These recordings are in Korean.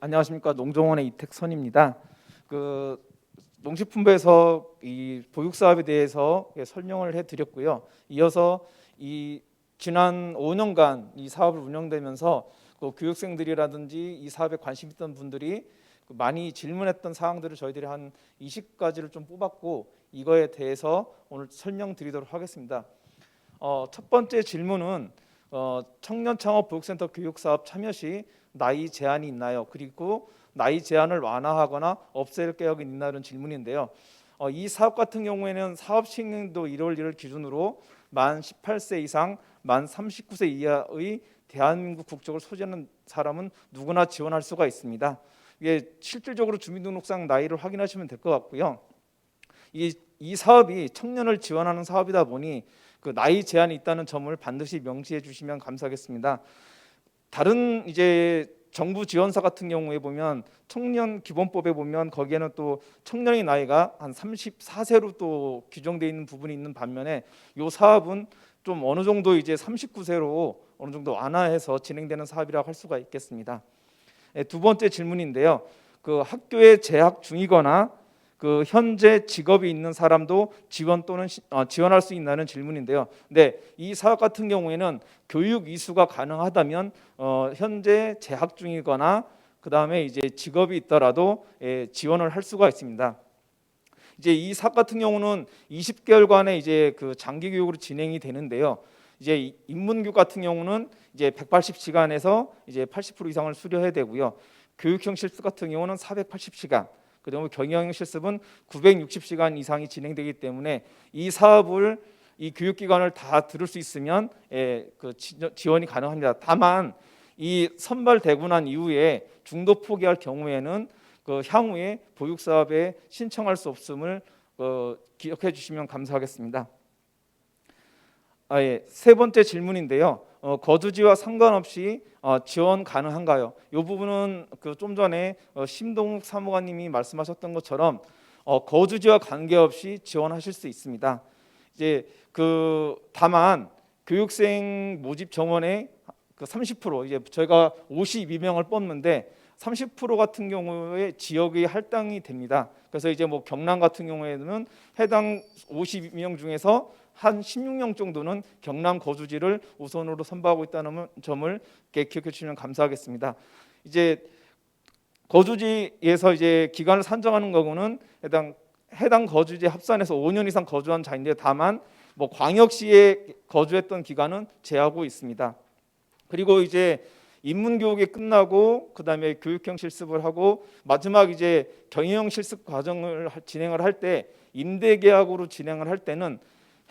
안녕하십니까. 농정원의 이택선입니다. 농식품부에서 이 보육 사업에 대해서 설명을 해드렸고요. 이어서 이 지난 5년간 이 사업을 운영되면서 교육생들이라든지 이 사업에 관심 있던 분들이 많이 질문했던 사항들을 저희들이 한 20가지를 좀 뽑았고 이거에 대해서 오늘 설명드리도록 하겠습니다. 첫 번째 질문은 청년창업보육센터 교육사업 참여 시 나이 제한이 있나요? 그리고 나이 제한을 완화하거나 없앨 계획이 있나는 질문인데요. 이 사업 같은 경우에는 사업 시행년도 1월 1일 기준으로 만 18세 이상, 만 39세 이하의 대한민국 국적을 소지하는 사람은 누구나 지원할 수가 있습니다. 이게 실질적으로 주민등록상 나이를 확인하시면 될 것 같고요. 이 사업이 청년을 지원하는 사업이다 보니 그 나이 제한이 있다는 점을 반드시 명시해 주시면 감사하겠습니다. 다른 이제 정부 지원사 같은 경우에 보면 청년 기본법에 보면 거기에는 또 청년의 나이가 한 34세로 또 규정되어 있는 부분이 있는 반면에 이 사업은 좀 어느 정도 이제 39세로 어느 정도 완화해서 진행되는 사업이라고 할 수가 있겠습니다. 두 번째 질문인데요. 학교에 재학 중이거나 현재 직업이 있는 사람도 지원 또는 지원할 수 있나는 질문인데요. 네, 이 사업 같은 경우에는 교육 이수가 가능하다면 현재 재학 중이거나 그 다음에 이제 직업이 있더라도 지원을 할 수가 있습니다. 이제 이 사업 같은 경우는 20개월간의 이제 장기 교육으로 진행이 되는데요. 이제 인문교육 같은 경우는 이제 180시간에서 이제 80% 이상을 수료해야 되고요. 교육형 실습 같은 경우는 480시간. 그다음에 경영 실습은 960시간 이상이 진행되기 때문에 이 사업을 이 교육기관을 다 들을 수 있으면 지원이 가능합니다. 다만 이 선발되고 난 이후에 중도 포기할 경우에는 향후에 보육 사업에 신청할 수 없음을 기억해 주시면 감사하겠습니다. 세 번째 질문인데요. 거주지와 상관없이 지원 가능한가요? 이 부분은 좀 전에 심동욱 사무관님이 말씀하셨던 것처럼 거주지와 관계없이 지원하실 수 있습니다. 이제 다만 교육생 모집 정원의 30% 이제 저희가 52명을 뽑는데 30% 같은 경우에 지역이 할당이 됩니다. 그래서 이제 뭐 경남 같은 경우에는 해당 52명 중에서 한 16명 정도는 경남 거주지를 우선으로 선발하고 있다는 점을 기억해 주시면 감사하겠습니다. 이제 거주지에서 이제 기간을 산정하는 거고는 해당 거주지 합산해서 5년 이상 거주한 자인데 다만 뭐 광역시에 거주했던 기간은 제하고 있습니다. 그리고 이제 인문교육이 끝나고 그다음에 교육형 실습을 하고 마지막 이제 경영형 실습 과정을 진행을 할 때 임대계약으로 진행을 할 때는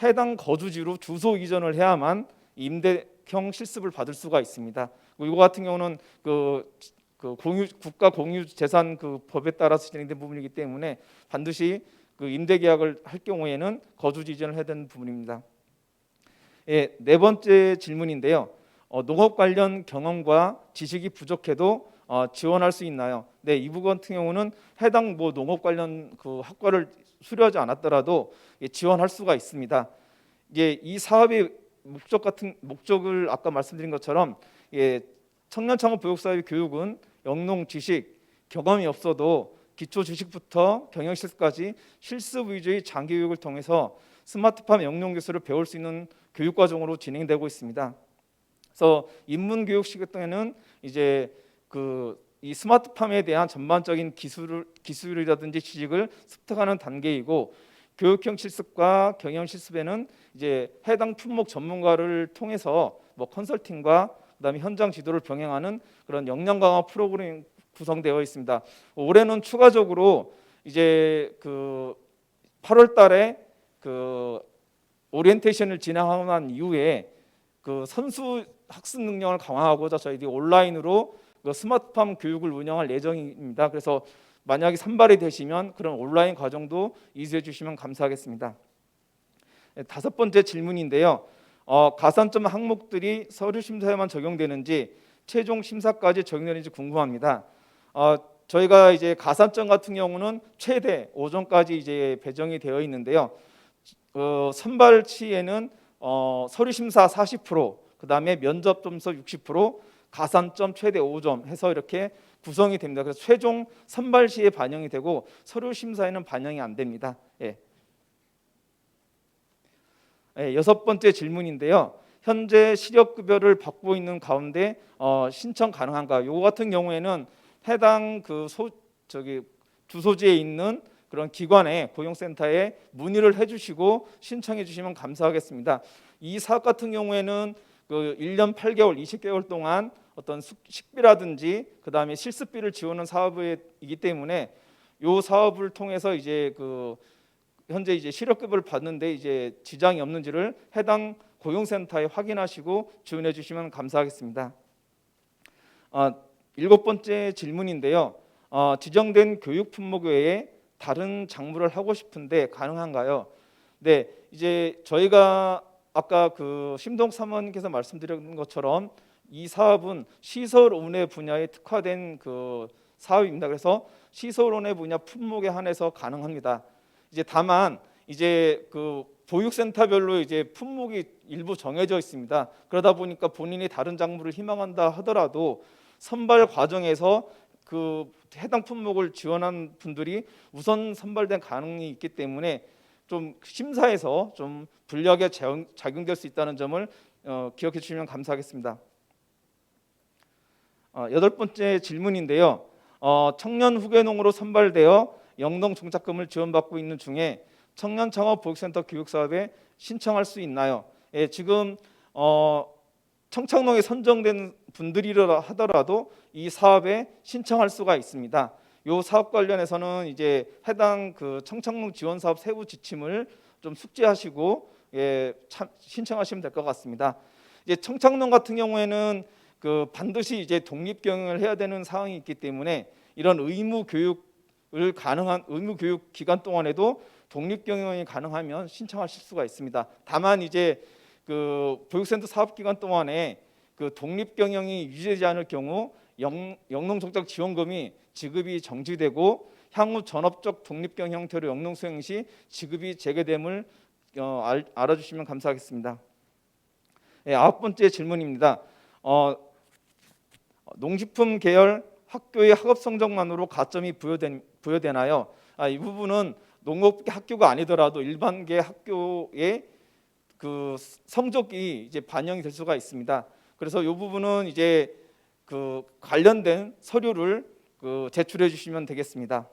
해당 거주지로 주소 이전을 해야만 임대형 실습을 받을 수가 있습니다. 이거 같은 경우는 국가 공유재산 법에 따라서 진행된 부분이기 때문에 반드시 임대계약을 할 경우에는 거주지 이전을 해야 되는 부분입니다. 네 번째 질문인데요. 농업 관련 경험과 지식이 부족해도 지원할 수 있나요? 네, 이 부분 같은 경우는 해당 농업 관련 학과를 수료하지 않았더라도 지원할 수가 있습니다. 이 사업의 목적을 아까 말씀드린 것처럼 청년창업보육사업의 교육은 영농 지식, 경험이 없어도 기초 지식부터 경영 실습까지 실습 위주의 장기 교육을 통해서 스마트팜 영농 기술을 배울 수 있는 교육 과정으로 진행되고 있습니다. 그래서 인문교육 시간에는 이제 이 스마트팜에 대한 전반적인 기술이라든지 지식을 습득하는 단계이고 교육형 실습과 경영 실습에는 이제 해당 품목 전문가를 통해서 뭐 컨설팅과 그다음에 현장 지도를 병행하는 그런 역량 강화 프로그램이 구성되어 있습니다. 올해는 추가적으로 이제 8월달에 오리엔테이션을 진행하고 난 이후에 선수 학습 능력을 강화하고자 저희들이 온라인으로 스마트팜 교육을 운영할 예정입니다. 그래서 만약에 선발이 되시면 그런 온라인 과정도 이수해 주시면 감사하겠습니다. 다섯 번째 질문인데요. 가산점 항목들이 서류 심사에만 적용되는지 최종 심사까지 적용되는지 궁금합니다. 저희가 이제 가산점 같은 경우는 최대 5점까지 이제 배정이 되어 있는데요. 선발치에는 서류 심사 40%, 그다음에 면접 점수 60%, 가산점 최대 5점 해서 이렇게 구성이 됩니다. 그래서 최종 선발 시에 반영이 되고 서류 심사에는 반영이 안 됩니다. 여섯 번째 질문인데요. 현재 실업급여를 받고 있는 가운데 신청 가능한가? 요 같은 경우에는 해당 주소지에 있는 그런 기관에 고용센터에 문의를 해주시고 신청해 주시면 감사하겠습니다. 이 사업 같은 경우에는 1년 8개월, 20개월 동안 어떤 식비라든지 그 다음에 실습비를 지원하는 사업이기 때문에 이 사업을 통해서 이제 현재 이제 실업급여를 받는데 이제 지장이 없는지를 해당 고용센터에 확인하시고 지원해 주시면 감사하겠습니다. 일곱 번째 질문인데요. 지정된 교육 품목 외에 다른 작물을 하고 싶은데 가능한가요? 네, 이제 저희가 아까 심동 사모님께서 말씀드린 것처럼 이 사업은 시설 운해 분야에 특화된 사업입니다. 그래서 시설 운해 분야 품목에 한해서 가능합니다. 이제 다만 이제 보육센터별로 이제 품목이 일부 정해져 있습니다. 그러다 보니까 본인이 다른 작물을 희망한다 하더라도 선발 과정에서 해당 품목을 지원한 분들이 우선 선발된 가능이 있기 때문에 좀 심사에서 좀 불리하게 작용될 수 있다는 점을 기억해 주시면 감사하겠습니다. 여덟 번째 질문인데요. 청년 후계농으로 선발되어 영농 종착금을 지원받고 있는 중에 청년 창업 보육센터 교육 사업에 신청할 수 있나요? 지금 청창농에 선정된 분들이라 하더라도 이 사업에 신청할 수가 있습니다. 이 사업 관련해서는 이제 해당 청창농 지원 사업 세부 지침을 좀 숙지하시고 신청하시면 될 것 같습니다. 이제 청창농 같은 경우에는 반드시 이제 독립 경영을 해야 되는 사항이 있기 때문에 이런 의무 교육 기간 동안에도 독립 경영이 가능하면 신청하실 수가 있습니다. 다만 이제 보육센터 사업 기간 동안에 독립 경영이 유지되지 않을 경우 영농 종착 지원금이 지급이 정지되고 향후 전업적 독립 경영 형태로 영농 수행 시 지급이 재개됨을 알아주시면 감사하겠습니다. 아홉 번째 질문입니다. 농식품 계열 학교의 학업 성적만으로 가점이 부여되나요? 이 부분은 농업 학교가 아니더라도 일반계 학교의 성적이 이제 반영이 될 수가 있습니다. 그래서 이 부분은 이제 관련된 서류를 제출해 주시면 되겠습니다.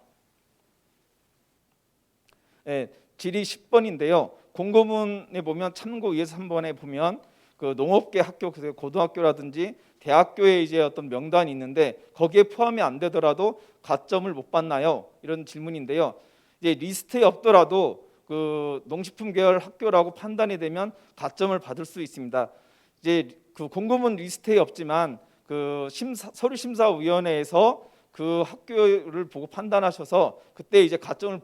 질의 10번인데요. 공고문에 보면 참고 2에서 3번에 보면 농업계 학교, 고등학교라든지 대학교에 이제 어떤 명단이 있는데 거기에 포함이 안 되더라도 가점을 못 받나요? 이런 질문인데요. 이제 리스트에 없더라도 농식품 계열 학교라고 판단이 되면 가점을 받을 수 있습니다. 이제 공고문 리스트에 없지만 서류심사위원회에서 학교를 보고 판단하셔서 그때 이제 가점을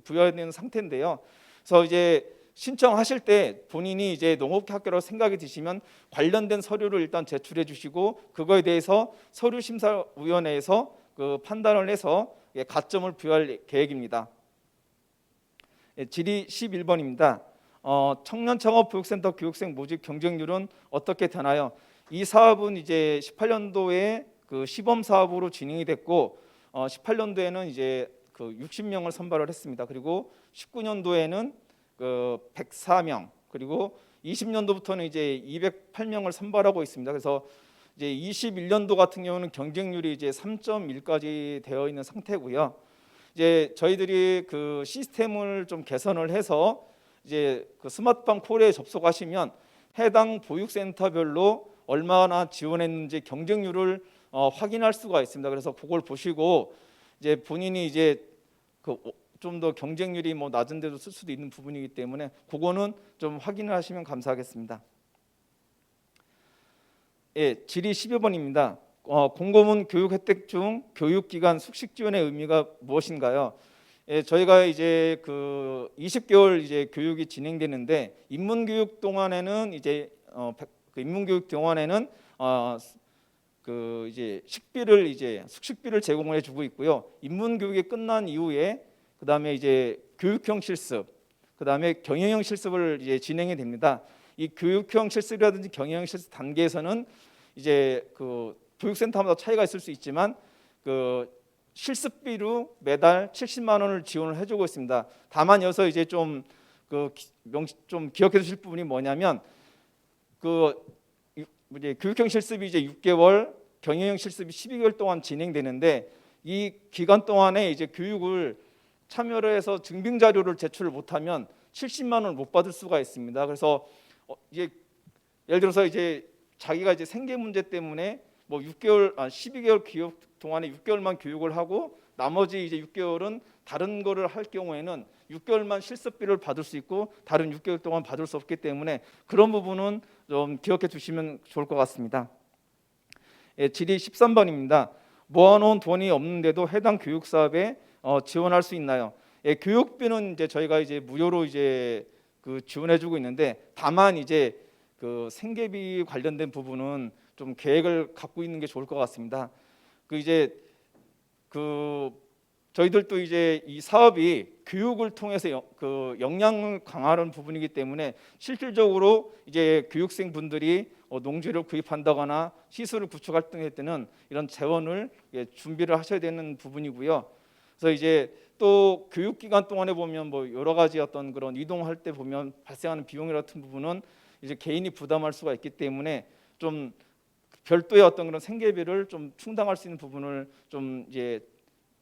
부여되는 상태인데요. 그래서 이제 신청하실 때 본인이 이제 농업학교라고 생각이 드시면 관련된 서류를 일단 제출해 주시고 그거에 대해서 서류심사위원회에서 판단을 해서 가점을 부여할 계획입니다. 질의 11번입니다. 청년창업보육센터 교육생 모집 경쟁률은 어떻게 되나요? 이 사업은 이제 18년도에 시범 사업으로 진행이 됐고 18년도에는 이제 60명을 선발을 했습니다. 그리고 19년도에는 104명, 그리고 20년도부터는 이제 208명을 선발하고 있습니다. 그래서 이제 21년도 같은 경우는 경쟁률이 이제 3.1까지 되어 있는 상태고요. 이제 저희들이 시스템을 좀 개선을 해서 이제 스마트팜 콜에 접속하시면 해당 보육센터별로 얼마나 지원했는지 경쟁률을 확인할 수가 있습니다. 그래서 그걸 보시고 이제 본인이 이제 좀 더 경쟁률이 낮은 데도 쓸 수도 있는 부분이기 때문에 그거는 좀 확인을 하시면 감사하겠습니다. 질의 12번입니다. 공고문 교육 혜택 중 교육기간 숙식 지원의 의미가 무엇인가요? 저희가 이제 20개월 이제 교육이 진행되는데 인문교육 동안에는 이제 인문교육 동안에는 이제 숙식비를 제공을 해주고 있고요. 인문교육이 끝난 이후에 그다음에 이제 교육형 실습, 그다음에 경영형 실습을 이제 진행이 됩니다. 이 교육형 실습이라든지 경영형 실습 단계에서는 이제 보육센터마다 차이가 있을 수 있지만 그 실습비로 매달 70만 원을 지원을 해주고 있습니다. 다만 여기서 이제 좀 기억해 두실 부분이 뭐냐면 이제 교육형 실습이 이제 6개월, 경영형 실습이 12개월 동안 진행되는데 이 기간 동안에 이제 교육을 참여를 해서 증빙 자료를 제출을 못하면 70만 원을 못 받을 수가 있습니다. 그래서 이제 예를 들어서 이제 자기가 이제 생계 문제 때문에 뭐 12개월 교육 동안에 6개월만 교육을 하고 나머지 이제 6개월은 다른 거를 할 경우에는 6개월만 실습비를 받을 수 있고 다른 6개월 동안 받을 수 없기 때문에 그런 부분은 좀 기억해 두시면 좋을 것 같습니다. 질의 13번입니다. 모아놓은 돈이 없는데도 해당 교육 사업에 지원할 수 있나요? 교육비는 이제 저희가 이제 무료로 이제 지원해주고 있는데 다만 이제 생계비 관련된 부분은 좀 계획을 갖고 있는 게 좋을 것 같습니다. 저희들도 이제 이 사업이 교육을 통해서 역량을 강화하는 부분이기 때문에 실질적으로 이제 교육생 분들이 농지를 구입한다거나 시설을 구축할 등 할 때는 이런 재원을 준비를 하셔야 되는 부분이고요. 그래서 이제 또 교육 기간 동안에 보면 뭐 여러 가지 어떤 그런 이동할 때 보면 발생하는 비용 같은 부분은 이제 개인이 부담할 수가 있기 때문에 좀 별도의 어떤 그런 생계비를 좀 충당할 수 있는 부분을 좀 이제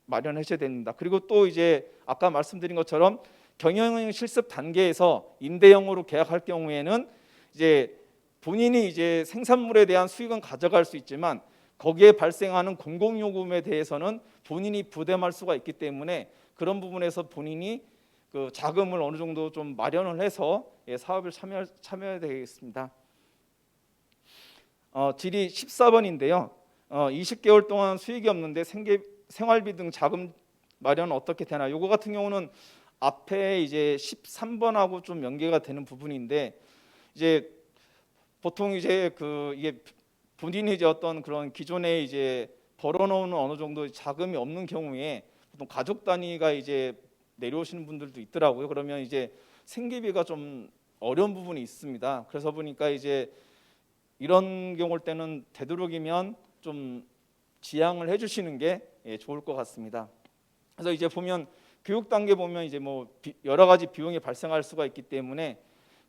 마련하셔야 됩니다. 그리고 또 이제 아까 말씀드린 것처럼 경영 실습 단계에서 임대형으로 계약할 경우에는 이제 본인이 이제 생산물에 대한 수익은 가져갈 수 있지만 거기에 발생하는 공공요금에 대해서는 본인이 부담할 수가 있기 때문에 그런 부분에서 본인이 자금을 어느 정도 좀 마련을 해서 사업을 참여해야 되겠습니다. 질의 14번인데요. 20개월 동안 수익이 없는데 생활비 등 자금 마련은 어떻게 되나? 요거 같은 경우는 앞에 이제 13번하고 좀 연계가 되는 부분인데 이제 보통 이제 이게 본인이 이제 어떤 그런 기존에 이제 벌어놓은 어느 정도 자금이 없는 경우에 보통 가족 단위가 이제 내려오시는 분들도 있더라고요. 그러면 이제 생계비가 좀 어려운 부분이 있습니다. 그래서 보니까 이제 이런 경우일 때는 되도록이면 좀 지양을 해주시는 게 좋을 것 같습니다. 그래서 이제 보면 교육 단계 보면 이제 뭐 여러 가지 비용이 발생할 수가 있기 때문에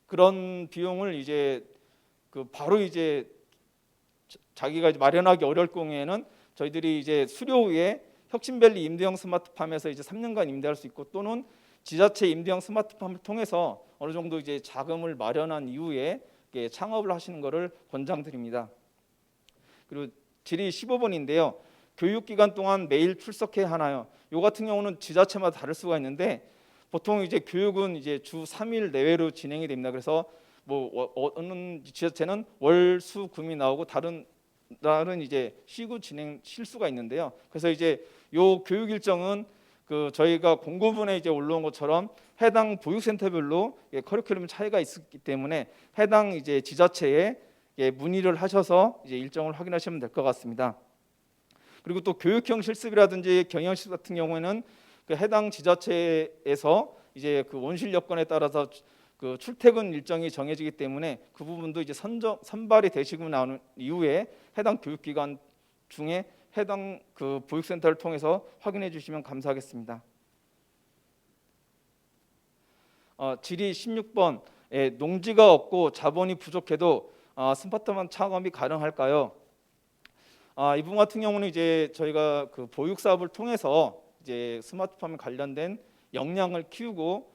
그런 비용을 이제 바로 이제 자기가 마련하기 어려울 경우에는 저희들이 이제 수료 후에 혁신밸리 임대형 스마트팜에서 이제 3년간 임대할 수 있고 또는 지자체 임대형 스마트팜을 통해서 어느 정도 이제 자금을 마련한 이후에 창업을 하시는 것을 권장드립니다. 그리고 질의 15번인데요. 교육 기간 동안 매일 출석해야 하나요? 요 같은 경우는 지자체마다 다를 수가 있는데 보통 이제 교육은 이제 주 3일 내외로 진행이 됩니다. 그래서 뭐 어느 지자체는 월, 수, 금이 나오고 다른 이제 쉴 수가 있는데요. 그래서 이제 요 교육 일정은 저희가 공고문에 이제 올라온 것처럼 해당 보육센터별로 커리큘럼 차이가 있기 때문에 해당 이제 지자체에 문의를 하셔서 이제 일정을 확인하시면 될 것 같습니다. 그리고 또 교육형 실습이라든지 경영 실습 같은 경우에는 해당 지자체에서 이제 원실 여건에 따라서 출퇴근 일정이 정해지기 때문에 그 부분도 이제 선발이 되시고 나온 이후에 해당 교육기관 중에 해당 보육센터를 통해서 확인해 주시면 감사하겠습니다. 질의 16번, 농지가 없고 자본이 부족해도 스마트팜 창업이 가능할까요? 이 부분 같은 경우는 이제 저희가 보육 사업을 통해서 이제 스마트팜에 관련된 역량을 키우고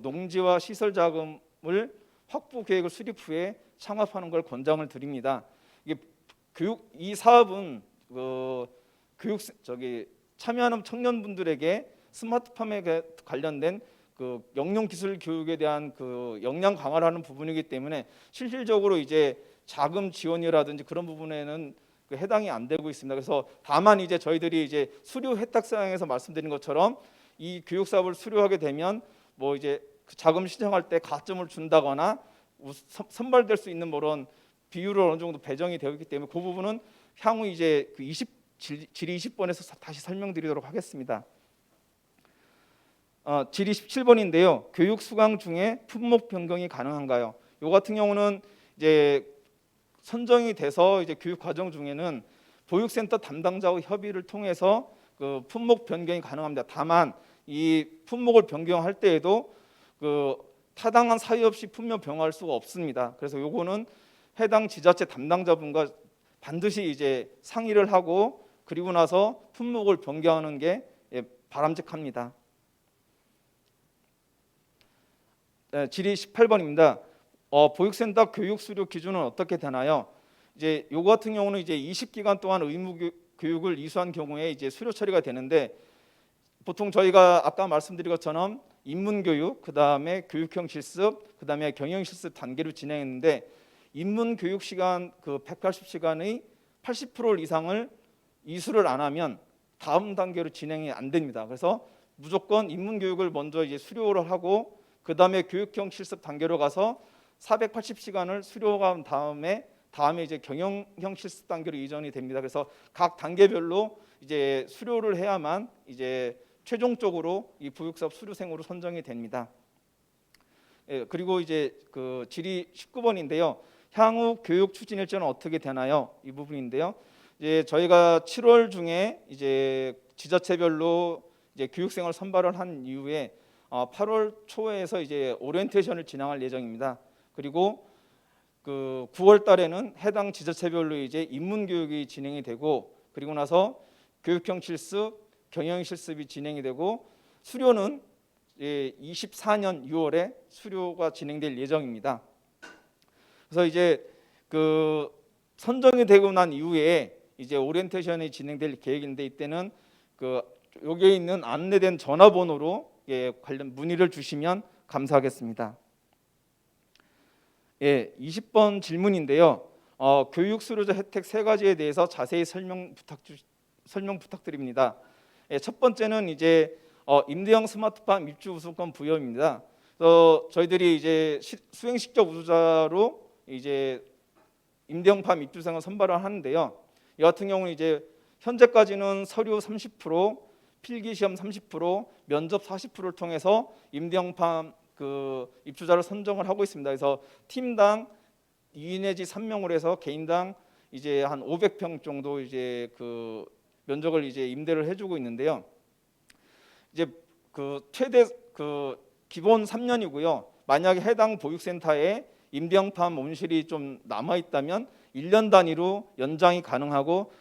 농지와 시설 자금을 확보 계획을 수립 후에 창업하는 걸 권장을 드립니다. 이 사업은 참여하는 청년분들에게 스마트팜에 관련된 영농 기술 교육에 대한 역량 강화를 하는 부분이기 때문에 실질적으로 이제 자금 지원이라든지 그런 부분에는 해당이 안 되고 있습니다. 그래서 다만 이제 저희들이 이제 수료 혜택 사항에서 말씀드린 것처럼 이 교육 사업을 수료하게 되면 뭐 이제 자금 신청할 때 가점을 준다거나 선발될 수 있는 그런 비율을 어느 정도 배정이 되어 있기 때문에 그 부분은 향후 이제 질의 20번에서 다시 설명드리도록 하겠습니다. 질의 17번인데요. 교육 수강 중에 품목 변경이 가능한가요? 이 같은 경우는 이제 선정이 돼서 이제 교육 과정 중에는 보육센터 담당자와 협의를 통해서 그 품목 변경이 가능합니다. 다만 이 품목을 변경할 때에도 그 타당한 사유 없이 품목 변경할 수가 없습니다. 그래서 요거는 해당 지자체 담당자분과 반드시 이제 상의를 하고 그리고 나서 품목을 변경하는 게 바람직합니다. 질의 18번입니다. 보육센터 교육 수료 기준은 어떻게 되나요? 이제 요 같은 경우는 이제 20기간 동안 의무 교육을 이수한 경우에 이제 수료 처리가 되는데, 보통 저희가 아까 말씀드린 것처럼 인문교육, 그다음에 교육형 실습, 그다음에 경영 실습 단계로 진행했는데, 인문교육 시간 그 180시간의 80% 이상을 이수를 안 하면 다음 단계로 진행이 안 됩니다. 그래서 무조건 인문교육을 먼저 이제 수료를 하고 그다음에 교육형 실습 단계로 가서 480시간을 수료한 다음에 이제 경영형 실습 단계로 이전이 됩니다. 그래서 각 단계별로 이제 수료를 해야만 이제 최종적으로 이 보육사업 수료생으로 선정이 됩니다. 그리고 이제 그 질의 19번인데요. 향후 교육 추진 일정은 어떻게 되나요? 이 부분인데요. 이제 저희가 7월 중에 이제 지자체별로 이제 교육생을 선발을 한 이후에 8월 초에서 이제 오리엔테이션을 진행할 예정입니다. 그리고 그 9월 달에는 해당 지자체별로 이제 인문 교육이 진행이 되고, 그리고 나서 교육형 실습, 경영 실습이 진행이 되고, 수료는 24년 6월에 수료가 진행될 예정입니다. 그래서 이제 그 선정이 되고 난 이후에 이제 오리엔테이션이 진행될 계획인데, 이때는 그 여기에 있는 안내된 전화번호로 관련 문의를 주시면 감사하겠습니다. 20번 질문인데요. 교육 수료자 혜택 3가지에 대해서 자세히 설명 부탁드립니다. 첫 번째는 이제 임대형 스마트팜 입주 우선권 부여입니다. 그래서 저희들이 이제 수행식적 우수자로 이제 임대형팜 입주생을 선발을 하는데요. 이 같은 경우는 이제 현재까지는 서류 30%, 필기시험 30%, 면접 40%를 통해서 임대형팜 그 입주자를 선정을 하고 있습니다. 그래서 팀당 2 내지 3명으로 해서 개인당 이제 한 500평 정도 이제 그 면적을 이제 임대를 해주고 있는데요. 이제 그 최대 그 기본 3년이고요. 만약에 해당 보육센터에 임대형팜 온실이 좀 남아 있다면 1년 단위로 연장이 가능하고,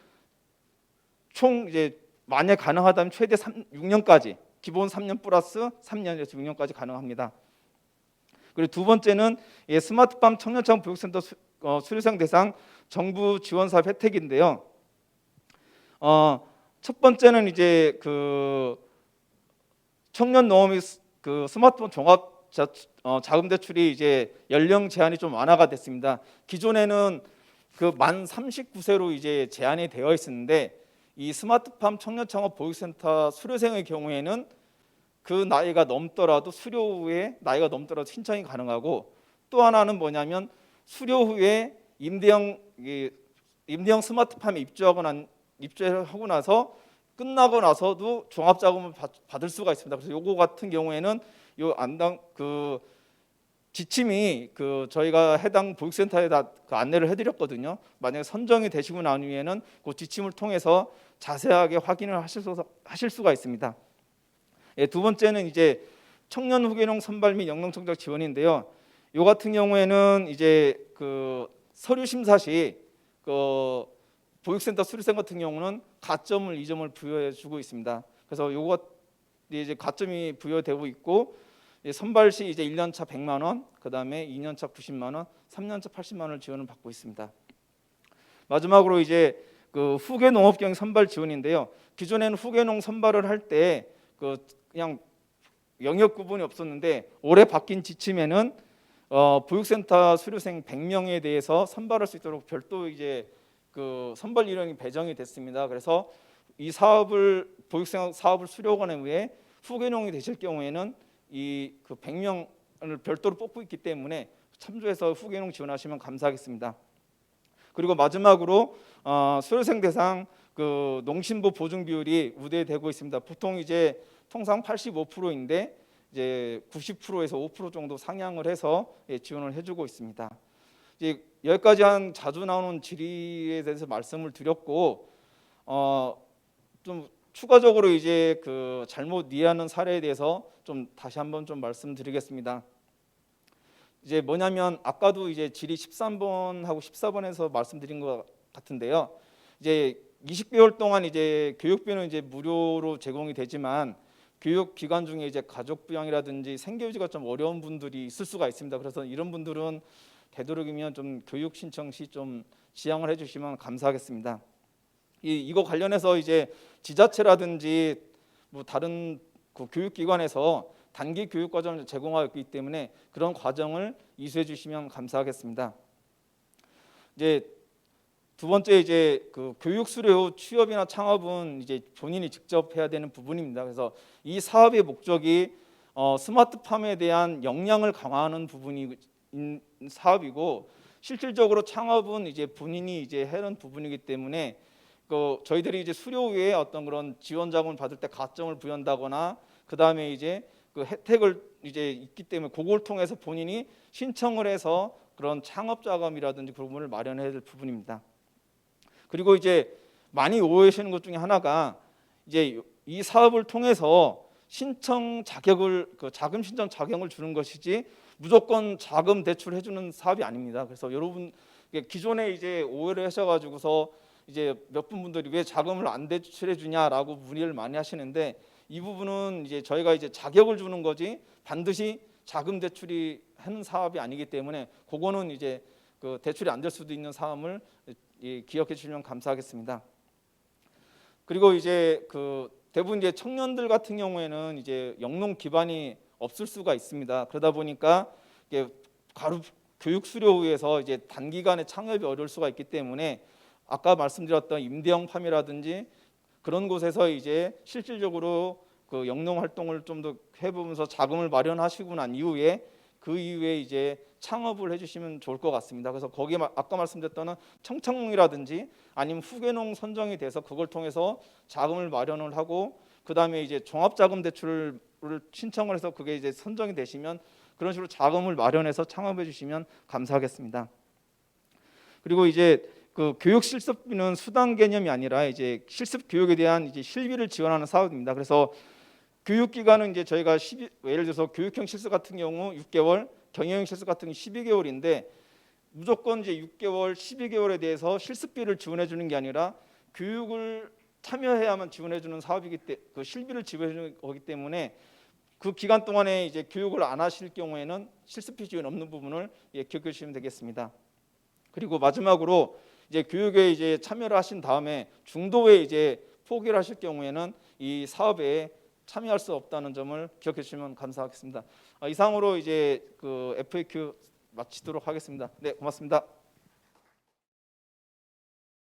총 이제 만약 가능하다면 최대 6년까지, 기본 3년 플러스 3년에서 6년까지 가능합니다. 그리고 두 번째는 스마트팜 청년창업 보육센터 수료생 대상 정부 지원 사업 혜택인데요. 첫 번째는 이제 그 청년 농업 그 스마트폰 종합 자금 대출이 이제 연령 제한이 좀 완화가 됐습니다. 기존에는 그 만 39세로 이제 제한이 되어 있었는데, 이 스마트팜 청년창업 보육센터 수료생의 경우에는 그 나이가 넘더라도 수료 후에 나이가 넘더라도 신청이 가능하고, 또 하나는 뭐냐면 수료 후에 임대형 스마트팜에 입주하고 나서 끝나고 나서도 종합자금을 받을 수가 있습니다. 그래서 요거 같은 경우에는 요 안당 그 지침이 그 저희가 해당 보육센터에다 그 안내를 해드렸거든요. 만약에 선정이 되시고 난 후에는 그 지침을 통해서 자세하게 확인을 하실 수가 있습니다. 두 번째는 이제 청년 후계농 선발 및 영농정책 지원인데요. 요 같은 경우에는 이제 그 서류 심사 시 그 보육센터 수료생 같은 경우는 가점을 2점을 부여해주고 있습니다. 그래서 요거 이제 가점이 부여되고 있고, 선발 시 이제 1년차 100만 원, 그다음에 2년차 90만 원, 3년차 80만 원을 지원을 받고 있습니다. 마지막으로 이제 그 후계농업경 선발 지원인데요. 기존에는 후계농 선발을 할 때 그 그냥 영역 구분이 없었는데, 올해 바뀐 지침에는 보육센터 수료생 100명에 대해서 선발할 수 있도록 별도 이제 그 선발 인원이 배정이 됐습니다. 그래서 이 사업을 보육생 사업을 수료하는 후에 후계농이 되실 경우에는 이 그 100명을 별도로 뽑고 있기 때문에 참조해서 후계농 지원하시면 감사하겠습니다. 그리고 마지막으로 수료생 대상 그 농신부 보증 비율이 우대되고 있습니다. 보통 이제 통상 85%인데 이제 90%에서 5% 정도 상향을 해서 지원을 해주고 있습니다. 이제 여기까지 한 자주 나오는 질의에 대해서 말씀을 드렸고, 좀 추가적으로 이제 그 잘못 이해하는 사례에 대해서 좀 다시 한번 좀 말씀드리겠습니다. 이제 뭐냐면 아까도 이제 질의 13번하고 14번에서 말씀드린 것 같은데요. 이제 20개월 동안 이제 교육비는 이제 무료로 제공이 되지만 교육 기간 중에 이제 가족 부양이라든지 생계 유지가 좀 어려운 분들이 있을 수가 있습니다. 그래서 이런 분들은 되도록이면 좀 교육 신청 시 좀 지양을 해주시면 감사하겠습니다. 이거 관련해서 이제 지자체라든지 뭐 다른 그 교육기관에서 단기 교육 과정을 제공하고 있기 때문에 그런 과정을 이수해 주시면 감사하겠습니다. 이제 두 번째 이제 그 교육 수료 후 취업이나 창업은 이제 본인이 직접 해야 되는 부분입니다. 그래서 이 사업의 목적이 스마트팜에 대한 역량을 강화하는 부분이 사업이고 실질적으로 창업은 이제 본인이 이제 하는 부분이기 때문에 그 저희들이 이제 수료 후에 어떤 그런 지원 자금을 받을 때 가점을 부여한다거나 그 다음에 이제 그 혜택을 이제 있기 때문에 그걸 통해서 본인이 신청을 해서 그런 창업 자금이라든지 그런 부분을 마련해야 될 부분입니다. 그리고 이제 많이 오해하시는 것 중에 하나가 이제 이 사업을 통해서 신청 자격을 그 자금 신청 자격을 주는 것이지 무조건 자금 대출해 주는 사업이 아닙니다. 그래서 여러분 기존에 이제 오해를 하셔가지고서 이제 몇 분들이 왜 자금을 안 대출해 주냐라고 문의를 많이 하시는데 이 부분은 이제 저희가 이제 자격을 주는 거지 반드시 자금 대출이 하는 사업이 아니기 때문에 그거는 이제 그 대출이 안 될 수도 있는 사업을 기억해 주시면 감사하겠습니다. 그리고 이제 그 대부분 이제 청년들 같은 경우에는 이제 영농 기반이 없을 수가 있습니다. 그러다 보니까 이게 바로 교육 수료 후에서 이제 단기간에 창업이 어려울 수가 있기 때문에 아까 말씀드렸던 임대형 팜이라든지 그런 곳에서 이제 실질적으로 그 영농 활동을 좀 더 해보면서 자금을 마련하시고 난 이후에 그 이후에 이제 창업을 해주시면 좋을 것 같습니다. 그래서 거기에 아까 말씀드렸던 청창농이라든지 아니면 후계농 선정이 돼서 그걸 통해서 자금을 마련을 하고 그 다음에 이제 종합자금 대출을 신청을 해서 그게 이제 선정이 되시면 그런 식으로 자금을 마련해서 창업해 주시면 감사하겠습니다. 그리고 이제 그 교육 실습비는 수당 개념이 아니라 이제 실습 교육에 대한 이제 실비를 지원하는 사업입니다. 그래서 교육 기간은 이제 저희가 예를 들어서 교육형 실습 같은 경우 6개월, 경영형 실습 같은 경우 12개월인데 무조건 이제 6개월, 12개월에 대해서 실습비를 지원해 주는 게 아니라 교육을 참여해야만 지원해 주는 사업이기 때문에 그 실비를 지원해 주는 거기 때문에 그 기간 동안에 이제 교육을 안 하실 경우에는 실습비 지원 없는 부분을 기억해 주시면 되겠습니다. 그리고 마지막으로 이제 교육에 이제 참여를 하신 다음에 중도에 이제 포기를 하실 경우에는 이 사업에 참여할 수 없다는 점을 기억해 주시면 감사하겠습니다. 이상으로 이제 그 FAQ 마치도록 하겠습니다. 네, 고맙습니다.